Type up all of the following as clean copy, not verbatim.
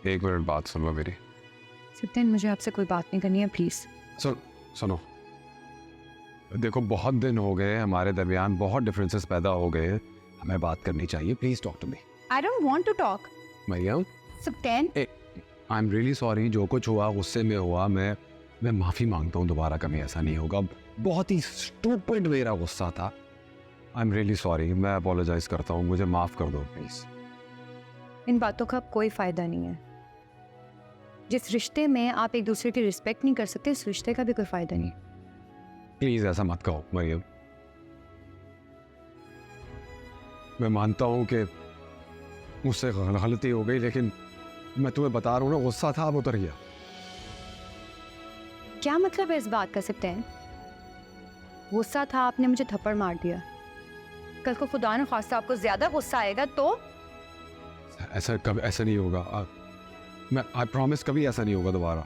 एक मिनट बात सुनो मेरी। सत्यन, मुझे आपसे कोई बात नहीं करनी है, प्लीज। सुनो, देखो बहुत दिन हो गए, हमारे दरमियान बहुत डिफरेंसेस पैदा हो गए, हमें बात करनी चाहिए। Please talk to me. I don't want to talk. Mariam, Satyan, I am really sorry, जो कुछ हुआ गुस्से में हुआ। मैं माफी मांगता हूँ, दोबारा कभी ऐसा नहीं होगा। बहुत ही स्टूपिड मेरा गुस्सा था। आई एम रियली सॉरी, मैं अपोलोजाइज करता हूँ, मुझे माफ कर दो प्लीज। इन बातों का कोई फायदा नहीं है। जिस रिश्ते में आप एक दूसरे की रिस्पेक्ट नहीं कर सकते, उस रिश्ते का भी कोई फायदा नहीं। प्लीज ऐसा मत कहो मरियम। मैं मानता हूँ कि मुझसे गलती हो गई, लेकिन मैं तुम्हें बता रहा हूँ ना, गुस्सा था, अब उतर गया। क्या मतलब है इस बात का सत्यन? गुस्सा था, आपने मुझे थप्पड़ मार दिया। कल को खुदा न खास्ता आपको ज्यादा गुस्सा आएगा तो? ऐसा कभी ऐसा नहीं होगा। मैं आई प्रॉमिस कभी ऐसा नहीं होगा दोबारा।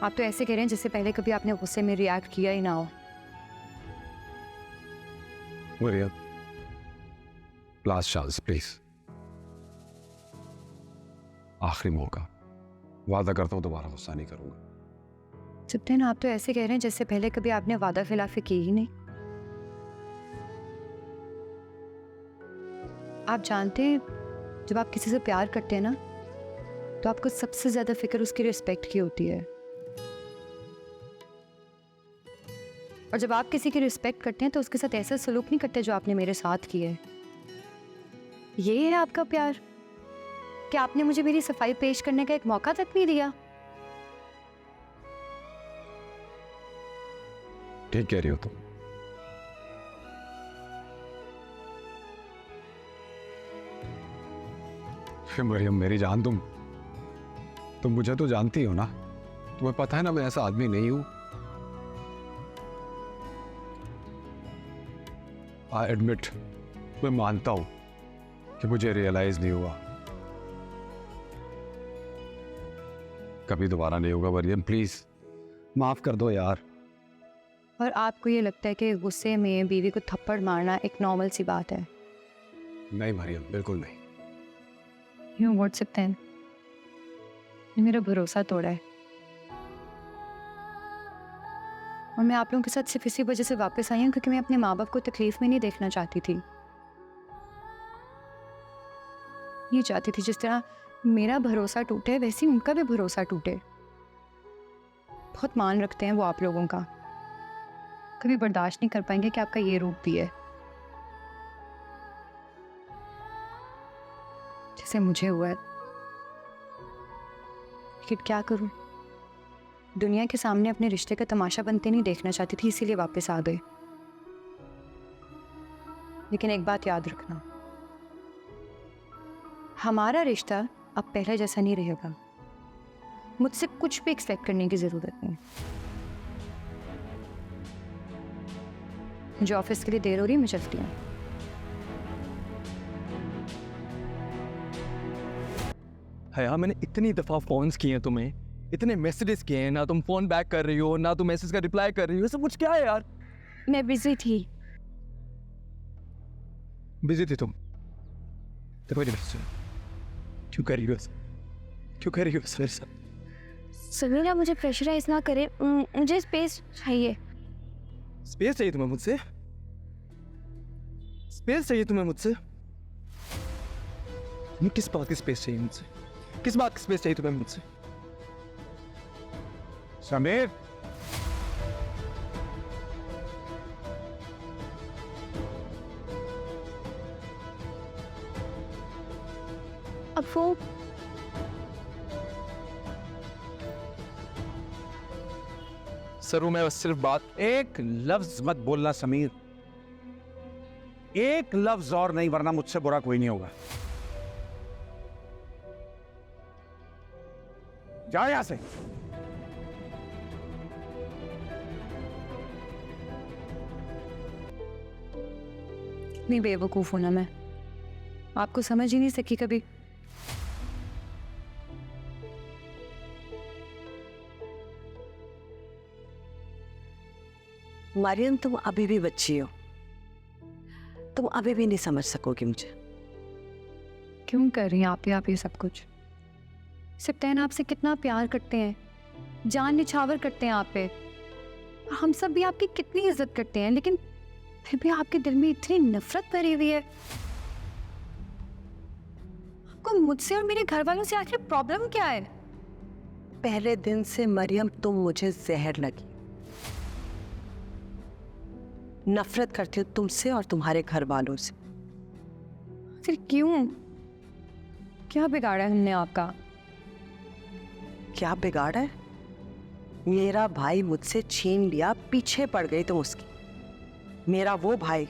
आप तो ऐसे कह रहे हैं जैसे पहले कभी आपने गुस्से में रिएक्ट किया ही ना हो। मरियम, लास्ट चांस प्लीज, आखिरी मौका, वादा करता हूं दोबारा गुस्सा नहीं करूंगा। सत्यन, आप तो ऐसे कह रहे हैं जैसे पहले कभी आपने वादा खिलाफी की ही नहीं। आप जानते हैं, जब आप किसी से प्यार करते हैं ना, तो आपको सबसे ज्यादा फिक्र उसकी रिस्पेक्ट की होती है। और जब आप किसी की रिस्पेक्ट करते हैं तो उसके साथ ऐसा सलूक नहीं करते जो आपने मेरे साथ किया है। ये है आपका प्यार कि आपने मुझे मेरी सफाई पेश करने का एक मौका तक नहीं दिया। ठीक कह रही हो तुम। मरियम मेरी जान, तुम मुझे तो जानती हो ना, तुम्हें पता है ना मैं ऐसा आदमी नहीं हूं। आई एडमिट, मैं मानता हूं कि मुझे रियलाइज नहीं हुआ। कभी दोबारा नहीं होगा मरियम, प्लीज माफ कर दो यार। और आपको ये लगता है कि गुस्से में बीवी को थप्पड़ मारना एक नॉर्मल सी बात है? नहीं मरियम, बिल्कुल नहीं। यूं बोल सकते हैं, ये मेरा भरोसा तोड़ा है। और मैं आप लोगों के साथ सिर्फ इसी वजह से वापस आई हूँ क्योंकि मैं अपने माँ बाप को तकलीफ में नहीं देखना चाहती थी। ये चाहती थी जिस तरह मेरा भरोसा टूटे वैसे ही उनका भी भरोसा टूटे। बहुत मान रखते हैं वो आप लोगों का, कभी बर्दाश्त नहीं कर पाएंगे कि आपका ये रूप भी है जैसे मुझे हुआ है। लेकिन क्या करूं, दुनिया के सामने अपने रिश्ते का तमाशा बनते नहीं देखना चाहती थी, इसीलिए वापस आ गए। लेकिन एक बात याद रखना, हमारा रिश्ता अब पहले जैसा नहीं रहेगा। मुझसे कुछ भी एक्सपेक्ट करने की जरूरत नहीं। मुझे ऑफिस के लिए देर हो रही है, मैं चलती हूँ। हया, मैंने इतनी दफा फोन्स किए हैं तुम्हें, इतने मैसेजेस किए हैं, ना तुम फोन बैक कर रही हो, ना तुम मैसेज का रिप्लाई कर रही हो। सब कुछ क्या है यार? मैं बिजी थी। बिजी थी तुम? तो मेरी बात सुनो, क्यों कर रही हो क्यों कर रही हो मेरे साथ? समीरा, मुझे प्रेशराइज ना करे, मुझे स्पेस चाहिए। स्पेस चाहिए तुम्हें मुझसे? स्पेस चाहिए तुम्हें मुझसे? किस बात की स्पेस चाहिए मुझसे? किस बात की स्पेस चाहिए तुम्हें मुझसे? समीर, अब वो सरू, मैं बस सिर्फ बात। एक लफ्ज मत बोलना समीर, एक लफ्ज और नहीं, वरना मुझसे बुरा कोई नहीं होगा। जाओ यहां से। कितनी बेवकूफ हूं ना मैं, आपको समझ ही नहीं सकी कभी। मरियम, तुम अभी भी बच्ची हो, तुम अभी भी नहीं समझ सकोगी मुझे। क्यों कर रही हैं आप ये सब कुछ? सिप्तैन आपसे कितना प्यार करते हैं, जान निछावर करते हैं आप पे, और हम सब भी आपकी कितनी इज्जत करते हैं, लेकिन फिर भी आपके दिल में इतनी नफरत भरी हुई है। आपको मुझसे और मेरे घर वालों से आखिर प्रॉब्लम क्या है? पहले दिन से मरियम तुम मुझे जहर लगी। नफरत करती हूँ तुमसे और तुम्हारे घर वालों से। फिर क्यों? क्या बिगाड़ा है हमने आपका? क्या बिगाड़ा है? मेरा भाई मुझसे छीन लिया, पीछे पड़ गई तुम उसकी। मेरा वो भाई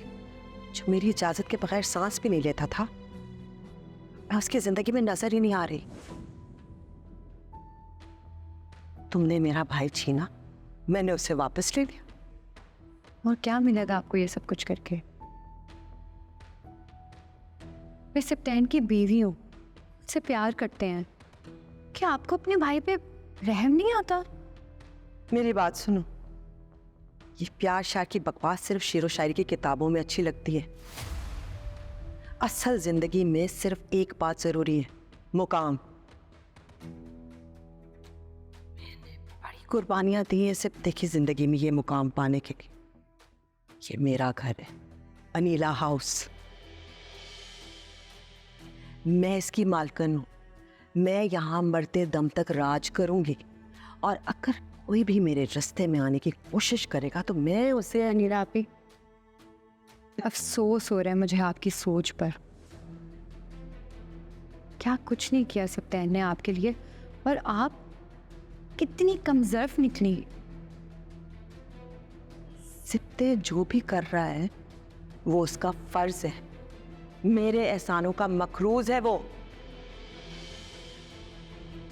जो मेरी इजाजत के बगैर सांस भी नहीं लेता था, मैं उसकी जिंदगी में नजर ही नहीं आ रही। तुमने मेरा भाई छीना, मैंने उसे वापस ले लिया। और क्या मिलेगा आपको ये सब कुछ करके? मैं सिप्तैन की बीवी हूँ, उससे प्यार करते हैं। क्या आपको अपने भाई पे रहम नहीं आता? मेरी बात सुनो, ये प्यार शार की बकवास सिर्फ शेरो शायरी की किताबों में अच्छी लगती है। असल जिंदगी में सिर्फ एक बात जरूरी है, मुकाम। मैंने बड़ी कुर्बानियां दी हैं सिर्फ देखी जिंदगी में ये मुकाम पाने के लिए। ये मेरा घर है, अनीला हाउस। मैं इसकी मालकिन हूं। मैं यहां मरते दम तक राज करूंगी, और अगर कोई भी मेरे रास्ते में आने की कोशिश करेगा तो मैं उसे अनीला आपी, अफसोस हो रहा है मुझे आपकी सोच पर। क्या कुछ नहीं किया सिप्तैन ने आपके लिए, और आप कितनी कमजोर निकली। सिप्ते जो भी कर रहा है वो उसका फर्ज है, मेरे एहसानों का मखरूज है वो।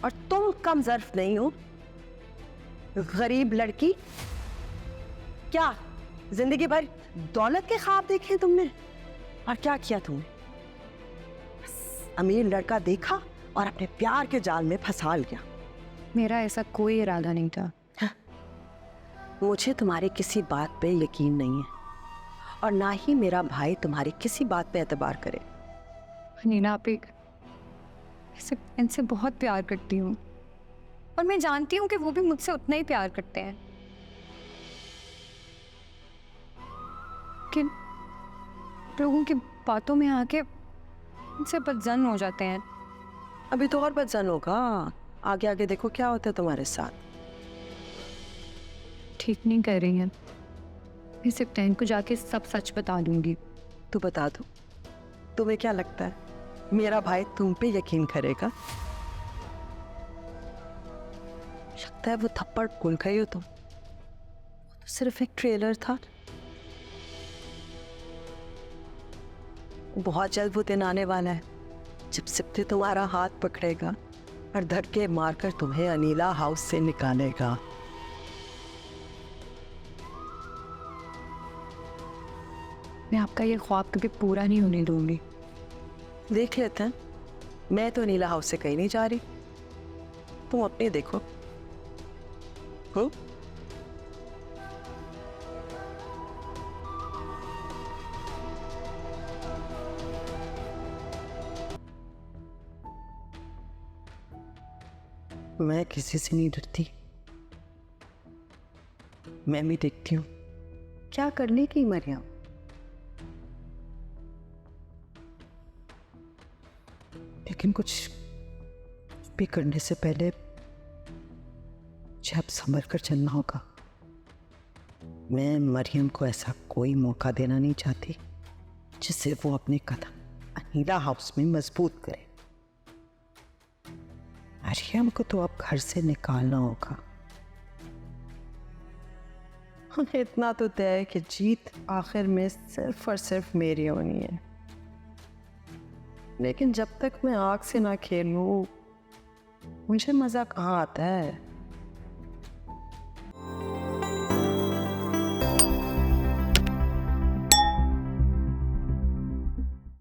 और तुम कम ज़र्फ नहीं हो, गरीब लड़की। क्या जिंदगी भर दौलत के ख्वाब देखे तुमने, और क्या किया तुमने? अमीर लड़का देखा और अपने प्यार के जाल में फंसा लिया। मेरा ऐसा कोई इरादा नहीं था। मुझे तुम्हारी किसी बात पे यकीन नहीं है, और ना ही मेरा भाई तुम्हारी किसी बात पे एतबार करे। अनीला आपी, सिप्तैन से बहुत प्यार करती हूँ, और मैं जानती हूँ कि वो भी मुझसे उतना ही प्यार करते हैं, लेकिन लोगों की बातों में आके उनसे बदजन हो जाते हैं। अभी तो और बदजन होगा, आगे आगे देखो क्या होता है तुम्हारे साथ। ठीक नहीं कर रही हैं। मैं सिप्तैन को जाके सब सच बता दूंगी। तू बता दो, तुम्हें क्या लगता है मेरा भाई तुम पे यकीन करेगा? लगता है वो थप्पड़ भूल गई हो तुम। वो तो सिर्फ एक ट्रेलर था। बहुत जल्द वो दिन आने वाला है जब सिप्ते तुम्हारा हाथ पकड़ेगा और धक्के मारकर तुम्हें अनीला हाउस से निकालेगा। मैं आपका ये ख्वाब कभी पूरा नहीं होने दूंगी। देख लेते हैं, मैं तो अनीला हाउस से कहीं नहीं जा रही, तुम अपने देखो। हो? मैं किसी से नहीं डरती। मैं भी देखती हूँ क्या करने की मरियम। लेकिन कुछ भी करने से पहले मुझे अब संभल कर चलना होगा। मैं मरियम को ऐसा कोई मौका देना नहीं चाहती जिससे वो अपने कदम अनीला हाउस में मजबूत करे। मरियम को तो अब घर से निकालना होगा। इतना तो तय है कि जीत आखिर में सिर्फ और सिर्फ मेरी होनी है। लेकिन जब तक मैं आग से ना खेलूं, मुझे मजा कहाँ आता है?